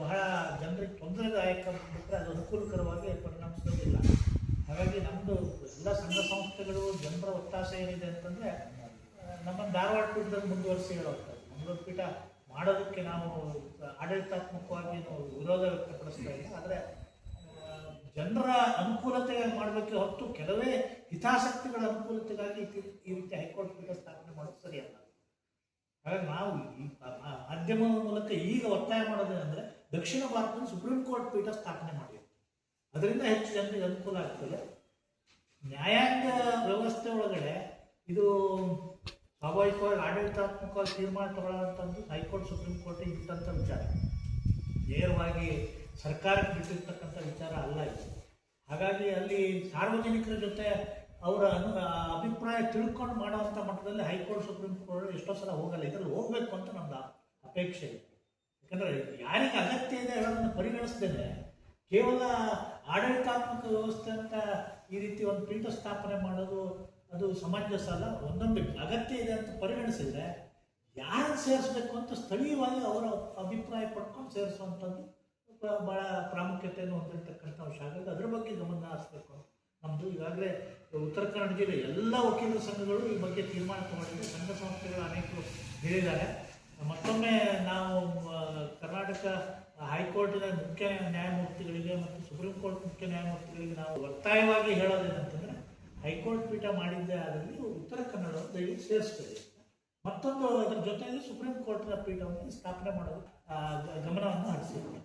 ಬಹಳ ಜನರಿಗೆ ತೊಂದರೆದಾಯಕ ಬಿಟ್ಟರೆ ಅದು ಅನುಕೂಲಕರವಾಗಿ ಪರಿಣಮಿಸೋದಿಲ್ಲ. ಹಾಗಾಗಿ ನಮ್ಮದು ಎಲ್ಲ ಸಂಘ ಸಂಸ್ಥೆಗಳು ಜನರ ಒತ್ತಾಸೆ ಏನಿದೆ ಅಂತಂದರೆ ನಮ್ಮ ಧಾರವಾಡ ಪೀಠದಲ್ಲಿ ಮುಂದುವರಿಸಿ ಹೇಳೋಗ್ತದೆ. ಮಂಗಳೂರು ಪೀಠ ಮಾಡೋದಕ್ಕೆ ನಾವು ಆಡಳಿತಾತ್ಮಕವಾಗಿ ವಿರೋಧ ವ್ಯಕ್ತಪಡಿಸ್ತಾ ಇಲ್ಲ. ಆದರೆ ಜನರ ಅನುಕೂಲತೆಗಾಗಿ ಮಾಡಬೇಕೆ ಹೊರತು ಕೆಲವೇ ಹಿತಾಸಕ್ತಿಗಳ ಅನುಕೂಲತೆಗಾಗಿ ಈ ರೀತಿ ಹೈಕೋರ್ಟ್ ಪೀಠ ಸ್ಥಾಪನೆ ಮಾಡೋದು ಸರಿಯಲ್ಲ. ಹಾಗಾಗಿ ನಾವು ಈ ಮಾಧ್ಯಮದ ಮೂಲಕ ಈಗ ಒತ್ತಾಯ ಮಾಡೋದೇನೆಂದರೆ ದಕ್ಷಿಣ ಭಾರತದಲ್ಲಿ ಸುಪ್ರೀಂ ಕೋರ್ಟ್ ಪೀಠ ಸ್ಥಾಪನೆ ಮಾಡಿ, ಅದರಿಂದ ಹೆಚ್ಚು ಜನರಿಗೆ ಅನುಕೂಲ ಆಗ್ತದೆ. ನ್ಯಾಯಾಂಗ ವ್ಯವಸ್ಥೆ ಒಳಗಡೆ ಇದು ಸ್ವಾಭಾವಿಕವಾಗಿ ಆಡಳಿತಾತ್ಮಕವಾಗಿ ತೀರ್ಮಾನ ತಗೊಳ್ಳೋಂಥದ್ದು ಹೈಕೋರ್ಟ್ ಸುಪ್ರೀಂ ಕೋರ್ಟಿಗೆ ಬಿಟ್ಟಂಥ ವಿಚಾರ, ನೇರವಾಗಿ ಸರ್ಕಾರಕ್ಕೆ ಬಿಟ್ಟಿರ್ತಕ್ಕಂಥ ವಿಚಾರ ಅಲ್ಲ ಇದು. ಹಾಗಾಗಿ ಅಲ್ಲಿ ಸಾರ್ವಜನಿಕರ ಜೊತೆ ಅವರ ಅಭಿಪ್ರಾಯ ತಿಳ್ಕೊಂಡು ಮಾಡೋವಂಥ ಮಟ್ಟದಲ್ಲಿ ಹೈಕೋರ್ಟ್ ಸುಪ್ರೀಂ ಕೋರ್ಟ್ ಎಷ್ಟೋ ಸಲ ಹೋಗಲ್ಲ. ಇದರಲ್ಲಿ ಹೋಗಬೇಕು ಅಂತ ನಮ್ದು ಅಪೇಕ್ಷೆ ಇದೆ. ಯಾಕಂದರೆ ಯಾರಿಗೆ ಅಗತ್ಯ ಇದೆ ಹೇಳೋದನ್ನು ಪರಿಗಣಿಸ್ದೇನೆ ಕೇವಲ ಆಡಳಿತಾತ್ಮಕ ವ್ಯವಸ್ಥೆ ಅಂತ ಈ ರೀತಿ ಒಂದು ಪೀಠ ಸ್ಥಾಪನೆ ಮಾಡೋದು ಅದು ಸಮಂಜಸ ಅಲ್ಲ. ಒಂದೊಂದು ಅಗತ್ಯ ಇದೆ ಅಂತ ಪರಿಗಣಿಸಿದರೆ ಯಾರನ್ನು ಸೇರಿಸ್ಬೇಕು ಅಂತ ಸ್ಥಳೀಯವಾಗಿ ಅವರ ಅಭಿಪ್ರಾಯ ಪಡ್ಕೊಂಡು ಸೇರಿಸುವಂಥದ್ದು ಭಾಳ ಪ್ರಾಮುಖ್ಯತೆಯನ್ನು ಹೊಂದಿರತಕ್ಕಂಥ ವಿಷಯ. ಹಾಗಾಗಿ ಅದ್ರ ಬಗ್ಗೆ ಗಮನ ಹರಿಸಬೇಕು. ನಮ್ಮದು ಈಗಾಗಲೇ ಉತ್ತರ ಕನ್ನಡ ಜಿಲ್ಲೆ ಎಲ್ಲ ವಕೀಲರ ಸಂಘಗಳು ಈ ಬಗ್ಗೆ ತೀರ್ಮಾನ ತಗೊಂಡಿದೆ. ಸಂಘ ಸಂಸ್ಥೆಗಳು ಅನೇಕರು ಹೇಳಿದ್ದಾರೆ. ಮತ್ತೊಮ್ಮೆ ನಾವು ಕರ್ನಾಟಕ ಹೈಕೋರ್ಟಿನ ಮುಖ್ಯ ನ್ಯಾಯಮೂರ್ತಿಗಳಿಗೆ ಮತ್ತು ಸುಪ್ರೀಂ ಕೋರ್ಟ್ ಮುಖ್ಯ ನ್ಯಾಯಮೂರ್ತಿಗಳಿಗೆ ನಾವು ಒತ್ತಾಯವಾಗಿ ಹೇಳೋದೇನಂತಂದರೆ ಹೈಕೋರ್ಟ್ ಪೀಠ ಮಾಡಿದ್ದೇ ಅದರಲ್ಲಿ ಉತ್ತರ ಕನ್ನಡವನ್ನು ದಯವಿಟ್ಟು ಸೇರಿಸ್ಬೇಕು. ಮತ್ತೊಂದು ಅದರ ಜೊತೆಗೆ ಸುಪ್ರೀಂ ಕೋರ್ಟ್ನ ಪೀಠವನ್ನು ಸ್ಥಾಪನೆ ಮಾಡೋದು ಗಮನವನ್ನು ಹರಿಸಿದೆ.